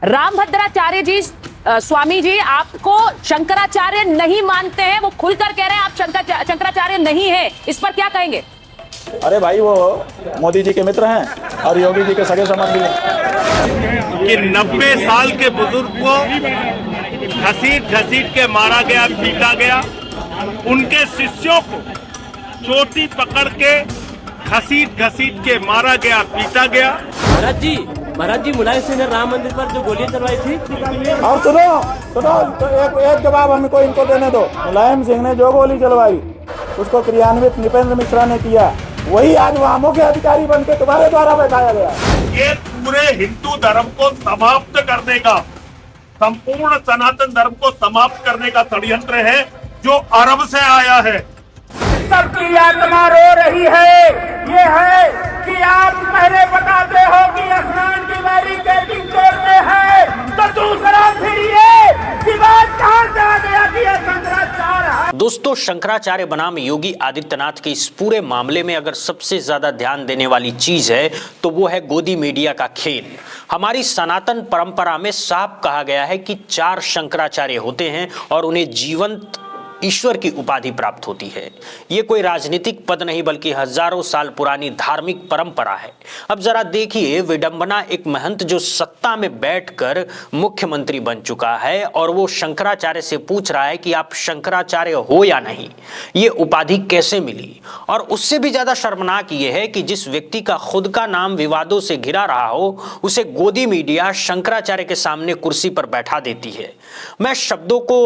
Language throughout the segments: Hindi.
रामभद्राचार्य जी, स्वामी जी आपको शंकराचार्य नहीं मानते हैं, वो खुलकर कह रहे हैं आप शंकराचार्य नहीं है, इस पर क्या कहेंगे? अरे भाई, वो मोदी जी के मित्र हैं और योगी जी के सगे संबंधी हैं। कि 90 साल के बुजुर्ग को घसीट घसीट के मारा गया, पीटा गया, उनके शिष्यों को चोटी पकड़ के घसीट घसीट के मारा गया, पीटा गया। महाराज जी मुलायम सिंह ने राम मंदिर पर जो गोलियां चलवाई थी। और सुनो तो एक जवाब हमको इनको देने दो। मुलायम सिंह ने जो गोली चलवाई उसको क्रियान्वित नृपेंद्र मिश्रा ने किया, वही आज वहाँ मुख्य अधिकारी बन के तुम्हारे द्वारा बैठाया गया। ये पूरे हिंदू धर्म को समाप्त करने का, संपूर्ण सनातन धर्म को समाप्त करने का षड्यंत्र है जो अरब से आया है। सबकी आत्मा रो रही है। ये है कि आप पहले बताते हो कि स्नान की बैरिकेडिंग तोड़ते हैं, तो दूसरा फिर ये कि बात कहां से आ गया कि ये शंकराचार्य है। दोस्तों, शंकराचार्य बनाम योगी आदित्यनाथ के इस पूरे मामले में अगर सबसे ज्यादा ध्यान देने वाली चीज है तो वो है गोदी मीडिया का खेल। हमारी सनातन परंपरा में साफ कहा गया है कि 4 शंकराचार्य होते हैं और उन्हें जीवंत ईश्वर की उपाधि प्राप्त होती है। ये कोई राजनीतिक पद नहीं बल्कि हजारों साल पुरानी धार्मिक परंपरा है। अब जरा देखिए विडंबना, एक महंत जो सत्ता में बैठकर मुख्यमंत्री बन चुका है और वो शंकराचार्य से पूछ रहा है कि आप शंकराचार्य हो या नहीं, ये उपाधि कैसे मिली। और उससे भी ज्यादा शर्मनाक ये है कि जिस व्यक्ति का खुद का नाम विवादों से घिरा रहा हो उसे गोदी मीडिया शंकराचार्य के सामने कुर्सी पर बैठा देती है। मैं शब्दों को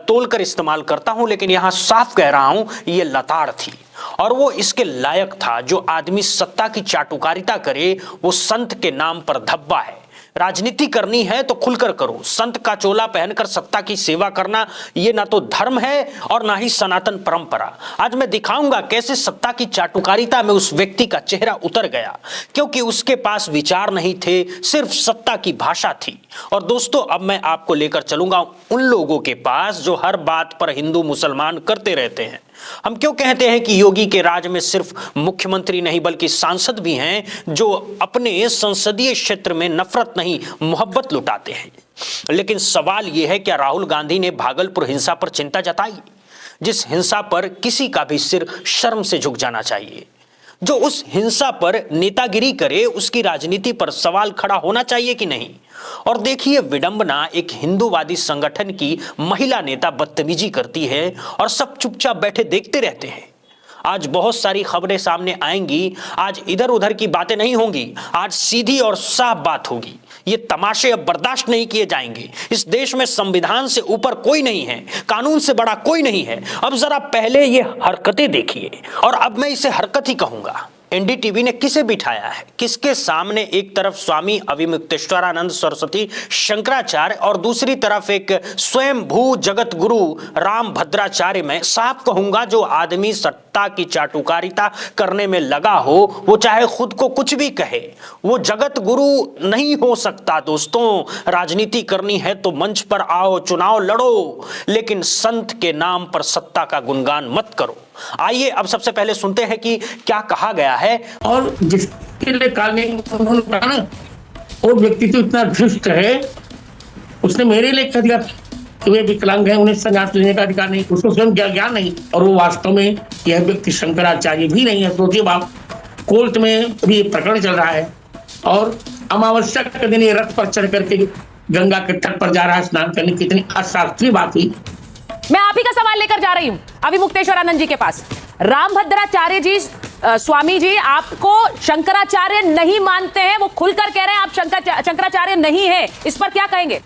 तोलकर इस्तेमाल करता हूं, लेकिन यहां साफ कह रहा हूं, ये लताड़ थी और वो इसके लायक था। जो आदमी सत्ता की चाटुकारिता करे वो संत के नाम पर धब्बा है। राजनीति करनी है तो खुलकर करो। संत का चोला पहनकर सत्ता की सेवा करना ये ना तो धर्म है और ना ही सनातन परंपरा। आज मैं दिखाऊंगा कैसे सत्ता की चाटुकारिता में उस व्यक्ति का चेहरा उतर गया, क्योंकि उसके पास विचार नहीं थे, सिर्फ सत्ता की भाषा थी। और दोस्तों, अब मैं आपको लेकर चलूंगा उन लोगों के पास जो हर बात पर हिंदू मुसलमान करते रहते हैं। हम क्यों कहते हैं कि योगी के राज में सिर्फ मुख्यमंत्री नहीं बल्कि सांसद भी हैं जो अपने संसदीय क्षेत्र में नफरत नहीं मोहब्बत लुटाते हैं। लेकिन सवाल यह है, क्या राहुल गांधी ने भागलपुर हिंसा पर चिंता जताई, जिस हिंसा पर किसी का भी सिर शर्म से झुक जाना चाहिए। जो उस हिंसा पर नेतागिरी करे उसकी राजनीति पर सवाल खड़ा होना चाहिए कि नहीं। और देखिए विडंबना, एक हिंदूवादी संगठन की महिला नेता बदतमीजी करती है और सब चुपचाप बैठे देखते रहते हैं। आज बहुत सारी खबरें सामने आएंगी, आज इधर उधर की बातें नहीं होंगी, आज सीधी और साफ बात होगी। ये तमाशे अब बर्दाश्त नहीं किए जाएंगे। इस देश में संविधान से ऊपर कोई नहीं है, कानून से बड़ा कोई नहीं है। अब जरा पहले ये हरकतें देखिए, और अब मैं इसे हरकत ही कहूंगा। एनडीटीवी ने किसे बिठाया है, किसके सामने? एक तरफ स्वामी अविमुक्तेश्वरानंद सरस्वती शंकराचार्य और दूसरी तरफ एक स्वयं भू जगत गुरु रामभद्राचार्य। में साफ कहूंगा, जो आदमी सत्ता की चाटुकारिता करने में लगा हो वो चाहे खुद को कुछ भी कहे, वो जगत गुरु नहीं हो सकता। दोस्तों, राजनीति करनी है तो मंच पर आओ, चुनाव लड़ो, लेकिन संत के नाम पर सत्ता का गुणगान मत करो। आइए अब सबसे पहले सुनते हैं कि क्या कहा गया है। और जिसके लिए वो व्यक्ति तो इतना धृष्ट है, उसने मेरे लिए कह दिया कि वे विकलांग हैं, उन्हें संन्यास लेने का अधिकार नहीं, उसको स्वयं ज्ञान नहीं, और वो वास्तव में यह व्यक्ति शंकराचार्य भी नहीं है। सोचिए आप, कोर्ट में भी प्रकरण चल रहा है और अमावस्या के दिन ये रथ पर चढ़ करके गंगा के तट पर जा रहा है स्नान करने। कितनी अशास्त्रीय बात हुई। मैं आप ही का सवाल लेकर जा रही हूं अविमुक्तेश्वरानंद जी के पास। रामभद्राचार्य जी, स्वामी जी आपको शंकराचार्य नहीं मानते हैं, वो खुलकर कह रहे हैं आप शंकराचार्य नहीं है, इस पर क्या कहेंगे?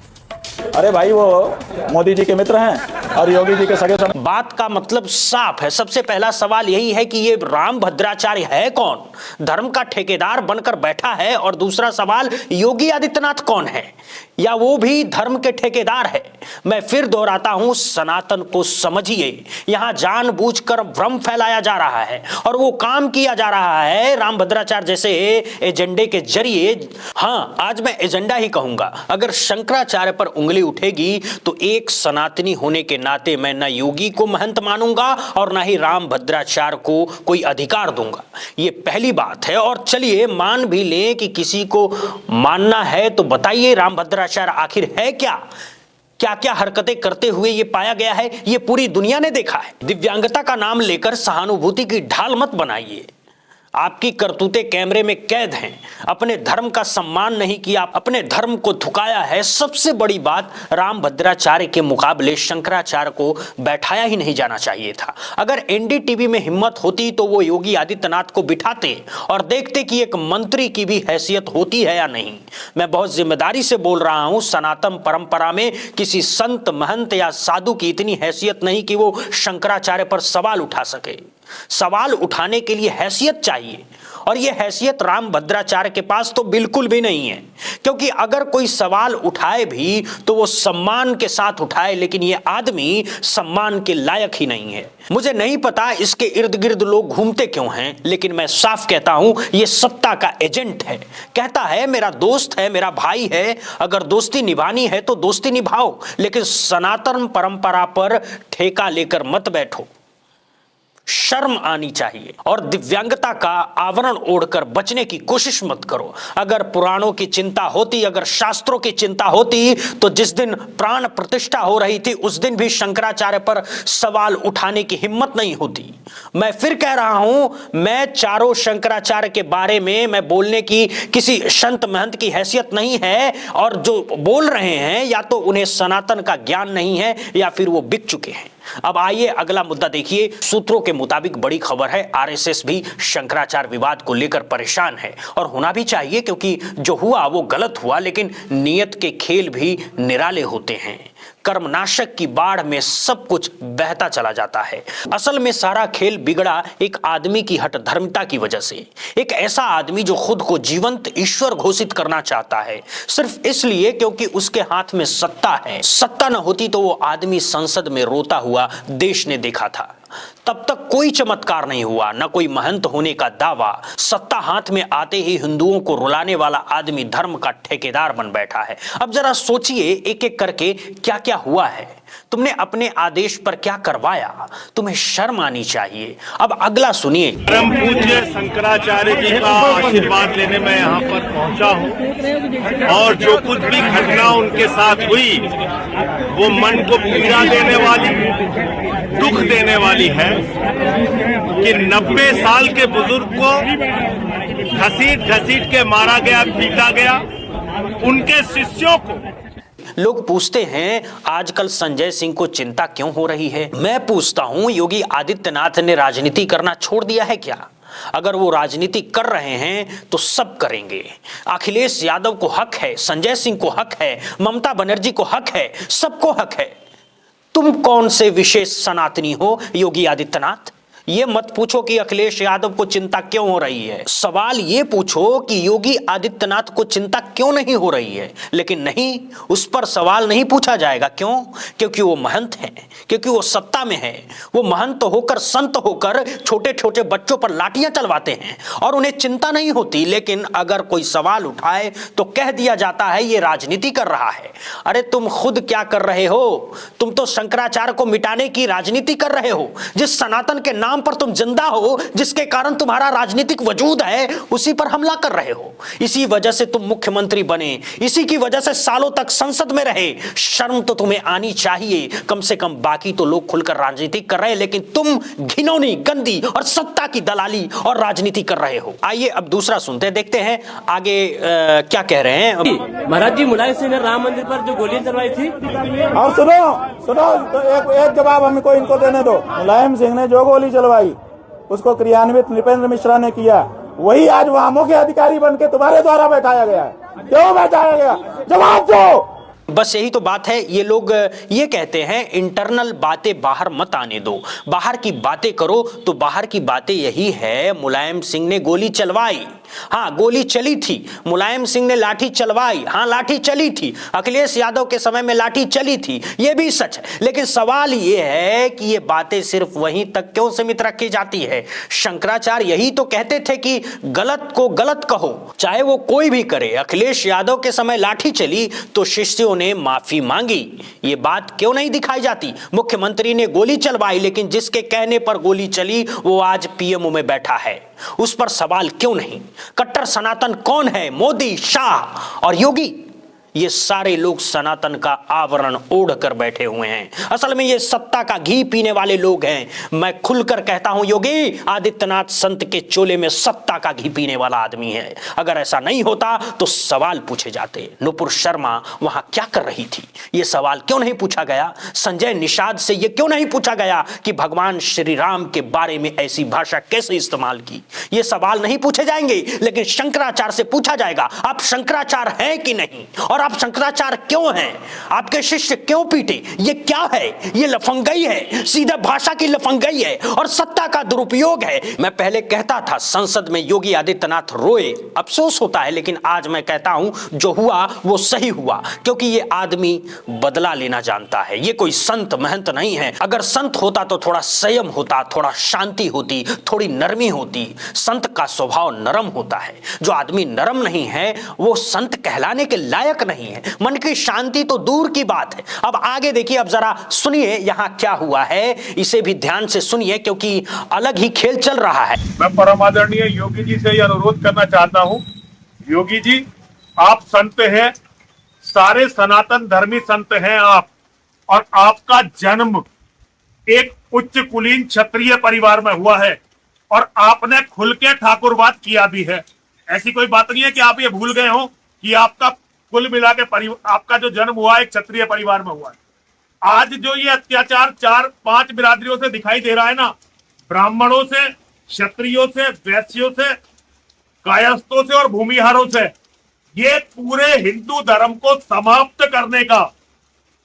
अरे भाई, वो मोदी जी के मित्र हैं और योगी जी के सगे संबंधी। बात का मतलब साफ है। सबसे पहला सवाल यही है कि ये रामभद्राचार्य है कौन? धर्म का ठेकेदार बनकर बैठा है। और दूसरा सवाल, योगी आदित्यनाथ कौन है, या वो भी धर्म के ठेकेदार है? मैं फिर दोहराता हूं, सनातन को समझिए। यहां जानबूझकर भ्रम फैलाया जा रहा है और वो काम किया जा रहा है रामभद्राचार्य जैसे एजेंडे के जरिए। हां, आज मैं एजेंडा ही कहूंगा। अगर शंकराचार्य पर उंगली उंगली उठेगी तो एक सनातनी होने के नाते मैं न योगी को महंत मानूंगा और ना ही रामभद्राचार्य को कोई अधिकार दूंगा। ये पहली बात है। और चलिए मान भी लें कि किसी को मानना है तो बताइए रामभद्राचार्य आखिर है क्या, क्या क्या हरकतें करते हुए ये पाया गया है, ये पूरी दुनिया ने देखा है। दिव्यांगता का नाम लेकर सहानुभूति की ढाल मत बनाइए। आपकी करतूतें कैमरे में कैद हैं। अपने धर्म का सम्मान नहीं किया, अपने धर्म को थुकाया है। सबसे बड़ी बात, रामभद्राचार्य के मुकाबले शंकराचार्य को बैठाया ही नहीं जाना चाहिए था। अगर एनडीटीवी में हिम्मत होती तो वो योगी आदित्यनाथ को बिठाते और देखते कि एक मंत्री की भी हैसियत होती है या नहीं। मैं बहुत जिम्मेदारी से बोल रहा हूं, सनातन परंपरा में किसी संत महंत या साधु की इतनी हैसियत नहीं कि वो शंकराचार्य पर सवाल उठा सके। सवाल उठाने के लिए हैसियत चाहिए और यह हैसियत रामभद्राचार्य के पास तो बिल्कुल भी नहीं है। क्योंकि अगर कोई सवाल उठाए भी तो वो सम्मान के साथ उठाए, लेकिन यह आदमी सम्मान के लायक ही नहीं है। मुझे नहीं पता इसके इर्द गिर्द लोग घूमते क्यों हैं, लेकिन मैं साफ कहता हूं यह सत्ता का एजेंट है। कहता है मेरा दोस्त है, मेरा भाई है, अगर दोस्ती निभानी है तो दोस्ती निभाओ, लेकिन सनातन परंपरा पर ठेका लेकर मत बैठो। शर्म आनी चाहिए और दिव्यांगता का आवरण ओढ़कर बचने की कोशिश मत करो। अगर पुराणों की चिंता होती, अगर शास्त्रों की चिंता होती तो जिस दिन प्राण प्रतिष्ठा हो रही थी उस दिन भी शंकराचार्य पर सवाल उठाने की हिम्मत नहीं होती। मैं फिर कह रहा हूं, मैं चारों शंकराचार्य के बारे में मैं बोलने की किसी संत महंत की हैसियत नहीं है, और जो बोल रहे हैं या तो उन्हें सनातन का ज्ञान नहीं है या फिर वो बिक चुके हैं। अब आइए अगला मुद्दा देखिए। सूत्रों के मुताबिक बड़ी खबर है, आरएसएस भी शंकराचार्य विवाद को लेकर परेशान है और होना भी चाहिए, क्योंकि जो हुआ वो गलत हुआ, लेकिन नियत के खेल भी निराले होते हैं। कर्मनाशक की बाढ़ में सब कुछ बहता चला जाता है। असल में सारा खेल बिगड़ा एक आदमी की हठधर्मिता की वजह से। एक ऐसा आदमी जो खुद को जीवंत ईश्वर घोषित करना चाहता है सिर्फ इसलिए क्योंकि उसके हाथ में सत्ता है। सत्ता न होती तो वो आदमी संसद में रोता हुआ देश ने देखा था। तब तक कोई चमत्कार नहीं हुआ, न कोई महंत होने का दावा। सत्ता हाथ में आते ही हिंदुओं को रुलाने वाला आदमी धर्म का ठेकेदार बन बैठा है। अब जरा सोचिए एक एक करके क्या क्या हुआ है। तुमने अपने आदेश पर क्या करवाया, तुम्हें शर्म आनी चाहिए। अब अगला सुनिए। परम पूज्य शंकराचार्य जी का आशीर्वाद लेने मैं यहाँ पर पहुँचा हूँ और जो कुछ भी घटना उनके साथ हुई वो मन को पीड़ा देने वाली, दुख देने वाली है कि 90 साल के बुजुर्ग को घसीट घसीट के मारा गया, पीटा गया। उनके शिष्यों को लोग पूछते हैं आजकल संजय सिंह को चिंता क्यों हो रही है। मैं पूछता हूं, योगी आदित्यनाथ ने राजनीति करना छोड़ दिया है क्या? अगर वो राजनीति कर रहे हैं तो सब करेंगे। अखिलेश यादव को हक है, संजय सिंह को हक है, ममता बनर्जी को हक है, सबको हक है। तुम कौन से विशेष सनातनी हो योगी आदित्यनाथ? ये मत पूछो कि अखिलेश यादव को चिंता क्यों हो रही है। सवाल ये पूछो कि योगी आदित्यनाथ को चिंता क्यों नहीं हो रही है। लेकिन नहीं, उस पर सवाल नहीं पूछा जाएगा। क्यों? क्योंकि वो महंत हैं, क्योंकि वो सत्ता में है। वो महंत होकर, संत होकर छोटे छोटे बच्चों पर लाठियां चलवाते हैं और उन्हें चिंता नहीं होती। लेकिन अगर कोई सवाल उठाए तो कह दिया जाता है ये राजनीति कर रहा है। अरे तुम खुद क्या कर रहे हो? तुम तो शंकराचार्य को मिटाने की राजनीति कर रहे हो। जिस सनातन के नाम पर तुम जिंदा हो, जिसके कारण तुम्हारा राजनीतिक वजूद है, उसी पर हमला कर रहे हो। इसी वजह से तुम मुख्यमंत्री बने, इसी की वजह से सालों तक संसद में रहे। शर्म तो तुम्हें आनी चाहिए कम से कम। बाकी तो लोग खुलकर राजनीति कर रहे हैं, लेकिन तुम घिनौनी, गंदी और सत्ता की दलाली और राजनीति कर रहे हो। आइए अब दूसरा सुनते हैं, देखते हैं आगे क्या कह रहे हैं। महाराज जी, मुलायम सिंह ने राम मंदिर पर जो गोलियां चलवाई थी, और सुनो तो एक जवाब हमको इनको देने दो। मुलायम सिंह ने जो गोली चलवाई उसको क्रियान्वित नृपेंद्र मिश्रा ने किया। वही आज वहां मुख्य अधिकारी बन के तुम्हारे द्वारा बैठाया गया है। क्यों बैठाया गया? जवाब दो। बस यही तो बात है। ये लोग ये कहते हैं इंटरनल बातें बाहर मत आने दो, बाहर की बातें करो। तो बाहर की बातें यही है, मुलायम सिंह ने गोली चलवाई। हाँ, गोली चली थी, मुलायम सिंह ने लाठी चलवाई, हाँ लाठी चली थी, अखिलेश यादव के समय में लाठी चली थी, यह भी सच है। लेकिन सवाल यह है कि ये बातें सिर्फ वहीं तक क्यों सीमित रखी जाती है? शंकराचार्य यही तो कहते थे कि गलत को गलत कहो, चाहे वो कोई भी करे। अखिलेश यादव के समय लाठी चली तो शिष्यों ने माफी मांगी, ये बात क्यों नहीं दिखाई जाती? मुख्यमंत्री ने गोली चलवाई, लेकिन जिसके कहने पर गोली चली वो आज पीएमओ में बैठा है, उस पर सवाल क्यों नहीं? कट्टर सनातन कौन है? मोदी, शाह और योगी, ये सारे लोग सनातन का आवरण ओढ़ कर बैठे हुए हैं। असल में ये सत्ता का घी पीने वाले लोग हैं। मैं खुलकर कहता हूं, योगी आदित्यनाथ संत के चोले में सत्ता का घी पीने वाला आदमी है। अगर ऐसा नहीं होता तो सवाल पूछे जाते। नुपुर शर्मा वहां क्या कर रही थी, ये सवाल क्यों नहीं पूछा गया? संजय निषाद से ये क्यों नहीं पूछा गया कि भगवान श्री राम के बारे में ऐसी भाषा कैसे इस्तेमाल की? ये सवाल नहीं पूछे जाएंगे, लेकिन शंकराचार्य से पूछा जाएगा, आप शंकराचार्य हैं कि नहीं, और आप शंकराचार्य क्यों हैं? आपके शिष्य क्यों पीटे? ये क्या है? ये लफंगई है, सीधा भाषा की लफंगई है और सत्ता का दुरुपयोग है। मैं पहले कहता था संसद में योगी आदित्यनाथ रोए, अफसोस होता है, लेकिन आज मैं कहता हूं जो हुआ वो सही हुआ, क्योंकि ये आदमी बदला लेना जानता है। ये कोई संत महंत नहीं है। अगर संत होता तो थोड़ा संयम होता, थोड़ा शांति होती, थोड़ी नरमी होती। संत का स्वभाव नरम होता है। जो आदमी नरम नहीं है वो संत कहलाने के लायक नहीं है। मन की शांति तो दूर की बात है। अब आगे देखिए, अब जरा सुनिए यहां क्या हुआ है, इसे भी ध्यान से सुनिए क्योंकि अलग ही खेल चल रहा है। मैं परम आदरणीय योगी जी से यह अनुरोध करना चाहता हूं, योगी जी आप संत हैं, सारे सनातन धर्मी संत हैं आप, और आपका जन्म एक उच्च कुलीन क्षत्रिय परिवार में हुआ है और आपने खुल के ठाकुरवाद किया भी है। ऐसी कोई बात नहीं है कि आप ये भूल गए हो कि आपका कुल मिला के आपका जो जन्म हुआ है क्षत्रिय परिवार में हुआ है। आज जो ये अत्याचार 4-5 बिरादरियों से दिखाई दे रहा है ना, ब्राह्मणों से, क्षत्रियों से, वैश्यों से, कायस्थों से और भूमिहारों से, ये पूरे हिंदू धर्म को समाप्त करने का,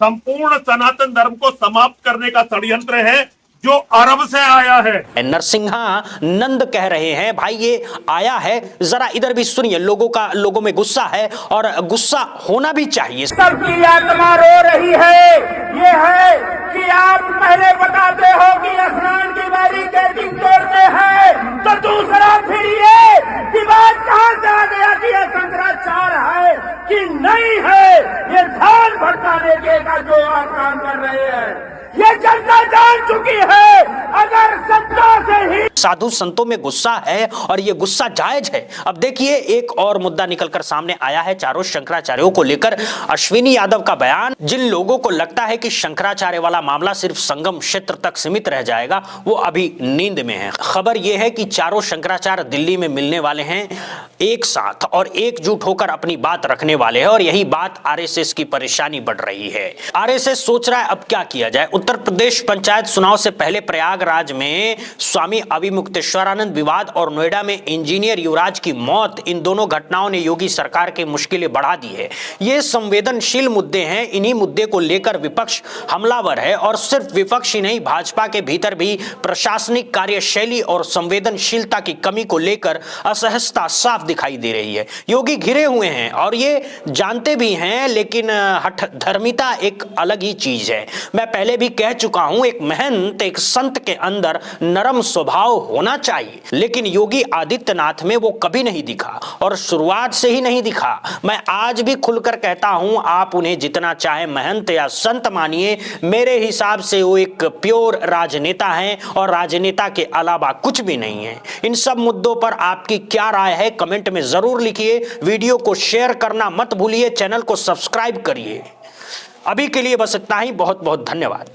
संपूर्ण सनातन धर्म को समाप्त करने का षड्यंत्र है जो अरब से आया है। नरसिंहा नंद कह रहे हैं, भाई ये आया है, जरा इधर भी सुनिए। लोगों में गुस्सा है और गुस्सा होना भी चाहिए। सबकी आत्मा रो रही है। ये है कि आप पहले बताते हो कि स्नान की बैरिकेडिंग तोड़ते हैं, तो दूसरा फिर ये विवाद कहां से आ गया कि ये शंकराचार्य है कि नहीं है? ये ध्यान भटकाने के का जो आप काम कर रहे हैं ये जनता जान चुकी है। अगर सत्ता से ही साधु संतों में गुस्सा है और ये गुस्सा जायज है। अब देखिए एक और मुद्दा निकलकर सामने आया है चारों शंकराचार्यों को लेकर। अश्विनी यादव का बयान, जिन लोगों को लगता है कि शंकराचार्य वाला मामला सिर्फ संगम क्षेत्र तक सीमित रह जाएगा वो अभी नींद में है। खबर यह है कि चारों शंकराचार्य दिल्ली में मिलने वाले हैं एक साथ और एकजुट होकर अपनी बात रखने वाले हैं, और यही बात आरएसएस की परेशानी बढ़ रही है। आरएसएस सोच रहा है अब क्या किया जाए। उत्तर प्रदेश पंचायत चुनाव से पहले प्रयागराज में स्वामी अविमुक्तेश्वरानंद विवाद और नोएडा में इंजीनियर युवराज की मौत, इन दोनों घटनाओं ने योगी सरकार की मुश्किलें बढ़ा दी है। ये संवेदनशील मुद्दे हैं, इन्हीं मुद्दे को लेकर विपक्ष हमलावर है, और सिर्फ विपक्ष ही नहीं, भाजपा के भीतर भी प्रशासनिक कार्यशैली और संवेदनशीलता की कमी को लेकर असहजता साफ दिखाई दे रही है। योगी घिरे हुए हैं और ये जानते भी हैं, लेकिन हठ धर्मिता एक अलग ही चीज है। मैं पहले भी कह चुका हूं, एक महंत, एक संत के अंदर नरम स्वभाव होना चाहिए, लेकिन योगी आदित्यनाथ में वो कभी नहीं दिखा और शुरुआत से ही नहीं दिखा। मैं आज भी खुलकर कहता हूं, आप उन्हें जितना चाहे महंत या संत मानिए, मेरे हिसाब से वो एक प्योर राजनेता हैं और राजनेता के अलावा कुछ भी नहीं है। इन सब मुद्दों पर आपकी क्या राय है कमेंट में जरूर लिखिए। वीडियो को शेयर करना मत भूलिए, चैनल को सब्सक्राइब करिए। अभी के लिए बस इतना ही। बहुत बहुत धन्यवाद।